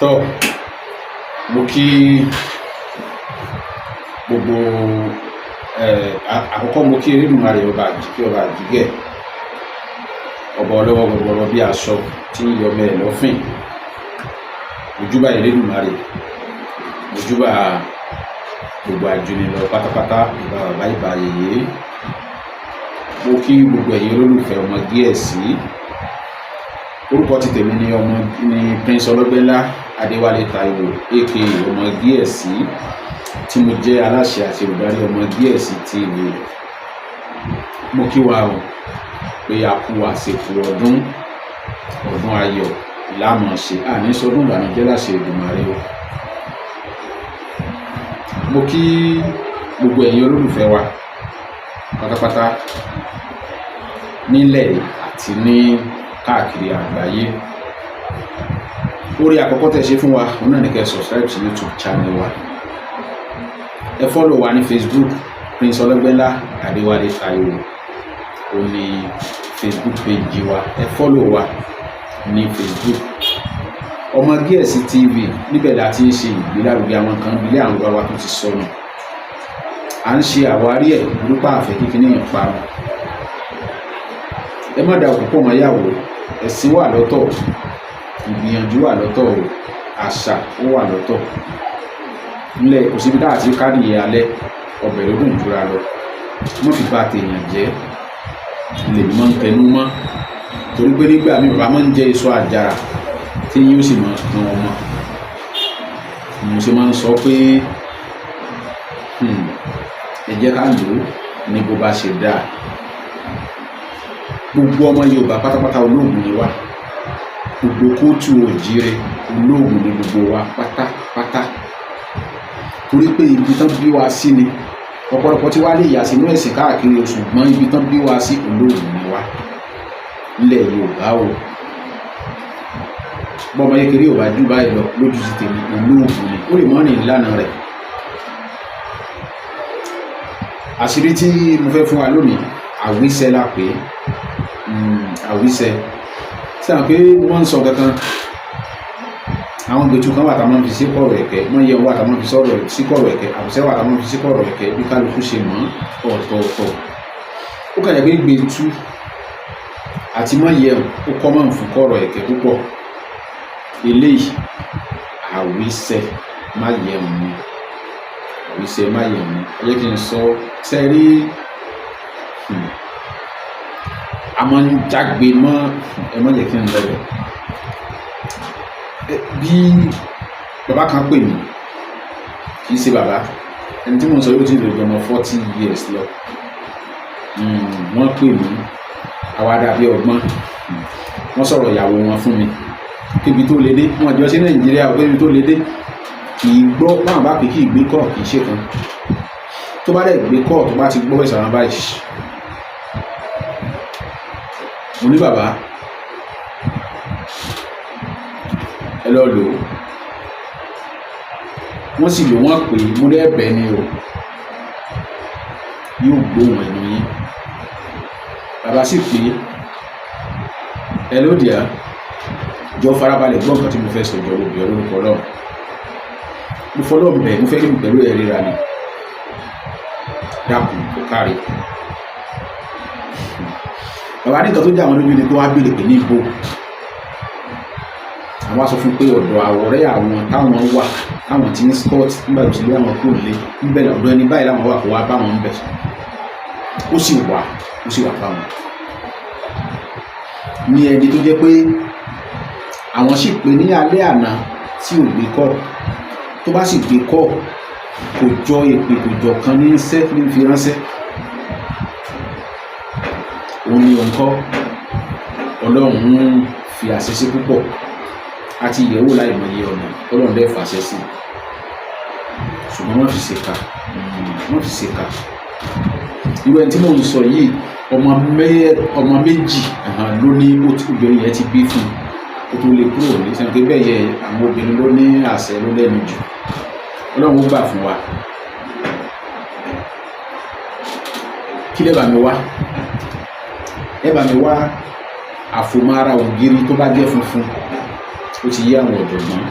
tọ́ mo kí gbogbo àkọ́kọ́ mo kí Elédùmarè ọba àjíkẹ́ ọba àjígẹ̀ ọba ọlọ́wọ́ gbọgbọrọ bí aṣọ tí ń yọmọ ẹ̀ lọ́fìn mojúbà Elédùmarè mojúbà gbogbo àjùnilọ pátápátá ìbà bàbá ìbà yèyé mo kí gbogbo ẹ̀yin olólùfẹ́ ọmọ Gíẹ̀sí orúkọ ti tèmi ní Prince Ọlọ́gbẹ́nlá Adéwálé Táíwò aka ọmọ Gíẹ̀sí tí mo jẹ́ aláṣẹ àti olùdarí ọmọ Gíẹ̀sí TV. Mo kí wa o pé a kú àsìkò ọdún ayọ̀ ìlàmọ̀ ṣe àní sọdún ìbànújẹ́ láṣẹ Èdùmàrè o. Mo kí gbogbo ẹ̀yin olólùfẹ́ wa pátápátá nílẹ̀ àti ní káàkiri àgbáyé. Orí àkọ́kọ́ tẹ́ ṣe fún wa òun náà ní kẹ́ subscribe sí YouTube channel wa, ẹ follow wa ní Facebook Prince Ọlọ́gbẹ́nlá Adéwálé Táíwò ó ní Facebook page wa, ẹ follow wa ní Facebook ọmọ Gíẹ̀sí TV. Níbẹ̀ la ti ń ṣe ìgbélárugẹ àwọn kan bí àwọn bàbá wa tó ti sọnù, à ń ṣe àwárí ẹ̀ nípa àfẹ́ kíkíní ìparun. Ẹ má da òkùnkùn mọ́ yàwó, ẹ̀sìn wà lọ́tọ̀, ìgbìyànjú wà lọ́tọ̀, àṣà ó wà lọ́tọ̀. Nílẹ̀ kò síbi táà tí kádìyẹ alẹ́ ọbẹ̀ ló dùn jura lọ. Wọ́n fi bá tèèyàn jẹ́ lè mọ́ ń tẹnu mọ́, torí pé nígbà míì bàbá máa ń jẹ èso àjàrà tí yóò sì máa kan ọmọ. Mo ṣe máa ń sọ pé ẹ jẹ́ ká lò ó ní bó bá ṣe dáa. Gbogbo ọmọ Yorùbá pátápátá olóògùn ni wá, gbogbo kóòtù òjíire olóògùn ni gbogbo wa pátápátá, torí pé ibi tán bí wa sí ni ọ̀pọ̀lọpọ̀ tí wá lè yà sínú ẹ̀sìn káàkiri, ṣùgbọ́n ibi tán bí wa sí olóògùn ni wá nílẹ̀ Yorùbá o. bọ́mọ kékeré ò bá jù báyìí lọ lójú sí tèmi olóògùn ni, ó lè mọ́ ní ìlànà rẹ̀. Àṣírí tí mo fẹ́ fún wa lónìí àwíṣẹ la pé àwíṣẹ sí àwọn pé wọ́n ń sọ kankan, àwọn gbẹ̀tù kan wà tá máa ń fi sí kọ̀rọ̀ ẹ̀kẹ́, wọ́n yẹ wà tá máa ń fi sọ̀rọ̀ sí kọ̀rọ̀ ẹ̀kẹ́, àbùsẹ́ wà tá máa ń fi sí kọ̀rọ̀ ẹ̀kẹ́, bí kálukú ṣe mọ̀ ọ̀tọ̀ọ̀tọ̀. Ó kàn jẹ́ pé gbẹ̀tù àti mọ̀ yẹ ó kọ́ máa ń fún kọ̀rọ̀ ẹ̀kẹ́ púpọ̀. Eléyìí àwíṣẹ má yẹ mi, àwíṣẹ má yẹ mi. Ẹ jẹ́ kí n sọ sẹ́rí a máa ń jágbe mọ́ ẹ má jẹ́ kí n lọ́wọ́. Bí bàbá kan pè mí, kì í ṣe bàbá, ẹni tí mo sọ yóò ti lè jọmọ 40 years lọ. Wọ́n pè mí àwa dàbí ọgbọ́n, wọ́n sọ̀rọ̀ ìyàwó wọn fún mi kébi tó lè dé. Wọ́n jọ sí Nàìjíríà ó kébi tó lè dé, kì í gbọ́ báwọn bá pè kì í gbé kọ́, kì í ṣe kan tó bá dẹ̀ gbé kọ́ tó bá ti gbọ́ ẹ̀sán báyìí. Mo ní bàbá ẹ lọ lò ó, wọ́n sì lò wọ́n pé mo ní ẹ̀bẹ̀ ni o, yóò gbóhùn ẹnu yín. Bàbá sì pé ẹ ló dìá jọ farabalẹ̀ gbọ́ nǹkan tí mo fẹ́ sọ jọ lóbi olórúkọ náà. Mo fọlọ́ bẹ̀, mo fẹ́ rí mi pẹ̀lú ẹ̀rí ra ni dákun kò kárí. Bàbá ní nǹkan tó jẹ́ àwọn lójú ni pé wọ́n á béèrè pé ní ibo. Àwọn sọ fún pé ọ̀dọ̀ àwọ̀rẹ́ àwọn táwọn wà, táwọn ti ní scott nígbà tó ti lé àwọn kúrò lé níbẹ̀ lọ́dọ̀ ẹni báyìí láwọn wà kó wá bá wọn bẹ̀. Ó sì wà bá wọn. Ní ẹni tó jẹ́ pé àwọn sì pé ní alẹ́ àná tí ò gbé kọ́, tó bá sì gbé kọ́ kò jọ èpè kò jọ kan ní iṣẹ́ ní fi ránṣẹ́. Òun ni òǹkọ́ Ọlọ́run ń fi àṣẹ sí púpọ̀ àti ìyẹ̀wò láì mọye ọ̀nà Ọlọ́run dẹ́ fàṣẹ sí, ṣùgbọ́n wọ́n fi ṣèkà. Irú ẹni tí mò ń sọ yìí ọmọ méjì ló ní obìnrin yẹn ti bí fún kó tó lè kúrò ní sẹ́yìn pé bẹ́ẹ̀ yẹ àwọn obìnrin ló ní àṣẹ ló lẹ́nu jù. Ọlọ́run ó gbà fún wa. Kí lẹ́ bá mi wá? Ẹ bá mi wá àfòmọ́ ara ògiri tó bá jẹ́ funfun, ó ti yé àwọn ọ̀jọ̀gbọ́n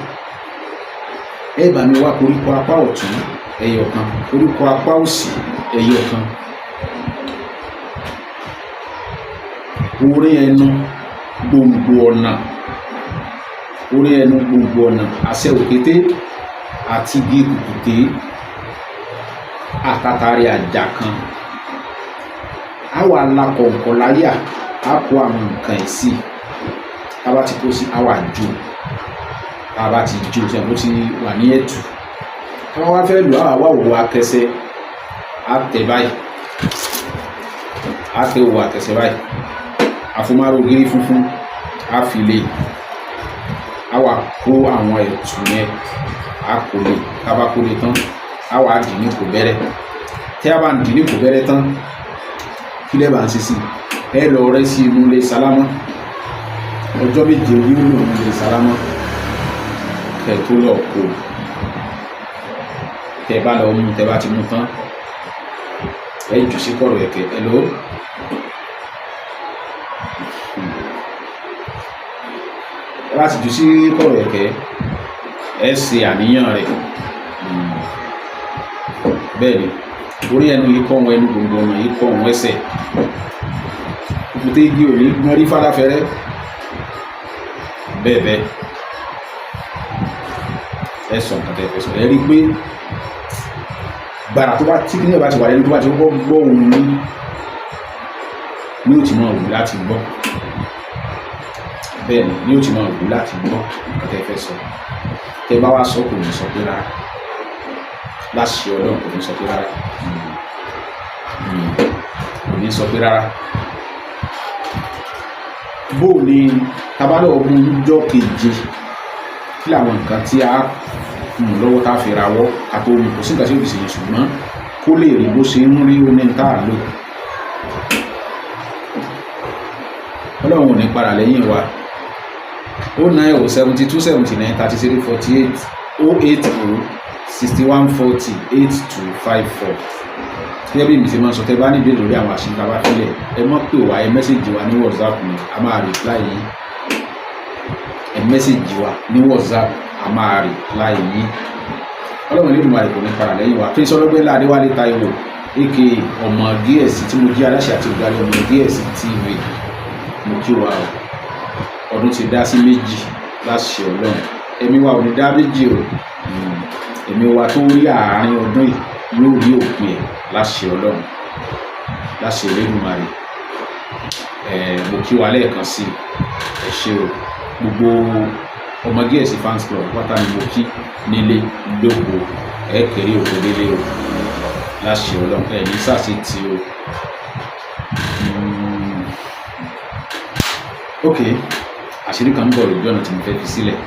ẹ bá mi wá koríko apá ọ̀tún ẹyọ kan, koríko apá òsì ẹyọ kan, orí ẹnu gbòǹgbò ọ̀nà, orí ẹnu gbòǹgbò ọ̀nà, àṣẹ òkété àti igi kùkùté àtàtàrí àjà kan. A wà la kọ̀ọ̀kan láyà, a kó àwọn nǹkan ẹ̀ sí, tá a bá ti kó sí, a wà jó, tá a bá ti jó tí a bó ti wà ní ẹ̀tù. Tí wọ́n wá fẹ́ lò á wà wò akẹsẹ̀, a tẹ̀ báyìí, a tẹ̀ wò akẹsẹ̀ báyìí, àfọmárò gírí funfun a fi lé, a wà kó àwọn ẹ̀tù yẹn a kò lè, tá a bá kó lè tán a wà dì ní kò bẹ̀rẹ̀. Tí a bá ń dì ní kò bẹ̀rẹ̀ tán, kí lẹ́ bá ń ṣe sí ẹ lọ rẹ́ sí inú ilé sálámọ́, ọjọ́ méje yóò lò ní ilé sálámọ́ kẹ́ tó lọ kó. Tẹ́ bá lọ mú, tẹ́ bá ti mú tán ẹ jù sí kọ̀rọ̀ ẹ̀kẹ́ ẹ lọ. Ẹ bá ti jù sí kọ̀rọ̀ ẹ̀kẹ́ ẹ ṣe àníyàn rẹ̀. Bẹ́ẹ̀ ni orí ẹnu yìí kọ́ wọn, ẹnu gbòǹgbò ọ̀nà yìí kọ́ wọn ẹsẹ̀, òkúté igi òní gbọ́n rí fáláfẹ́rẹ́ bẹ́ẹ̀ bẹ́ẹ̀. Ẹ sọ nǹkan tẹ́ fẹ́ sọ, ẹ rí i pé gbàrà tó bá tí kí ní ọba ti wà lẹ́nu tó bá ti gbọ́ ohun ní ó ti máa wù láti gbọ́. Bẹ́ẹ̀ ni ní ó ti máa wù láti gbọ́ nǹkan tẹ́ fẹ́ sọ. Tẹ́ bá wá sọ kò ní sọ pé rárá, láṣẹ Ọlọ́run kò ní sọ pé rárá, kò ní sọ pé rárá. Bó ni tabalọ̀ ọmọ ọjọ́ keje, kí làwọn nǹkan tí a mú lọ́wọ́ tá a fi rawọ́ àti omi, kò sí nǹkan tí ó fi ṣe yẹn, ṣùgbọ́n kó lè rí bó ṣe ń rí oní tá a lò. Ọlọ́run ò ní padà lẹ́yìn wa. 090 72 79 33 48 080 61 40 8254. Gẹ́gẹ́ bí mi ṣe máa sọ, tẹ́ bá ní ìbéèrè lórí àwọn àṣìṣe tá a bá fílẹ̀, ẹ mọ̀ pé wá, ẹ mẹ́sẹ̀jì wa ní WhatsApp ni a máa reply yín. Ẹ mẹ́sẹ̀jì wa ní WhatsApp a máa reply yín. Ọlọ́run nínú àìkò ní padà lẹ́yìn wa. Prince Ọlọ́gbẹ́nlá Adéwálé Táíwò aka ọmọ Gíẹ̀sì tí mo jí aláṣẹ àti olùdarí ọmọ Gíẹ̀sì TV, mo kí wa ọdún ti dá sí méjì láṣẹ Ọlọ́run. Ẹ̀mí wa ò ní dá méjì o, ẹ̀mí wa tó rí àárín ọdún yìí yóò rí òpin ẹ̀ láṣẹ Ọlọ́run, láṣẹ Elédùmarè. Mo kí wa lẹ́ẹ̀kan sí ẹ ṣé o. Gbogbo ọmọ Gíẹ̀sì fans club pátá ni mo kí nílé lóko, ẹ kéré òkú délé o láṣẹ Ọlọ́run, ẹ ní sàṣẹ tí o. Ok, àṣírí kan ń bọ̀ lójú ọ̀nà tí mo fẹ́ fi sílẹ̀.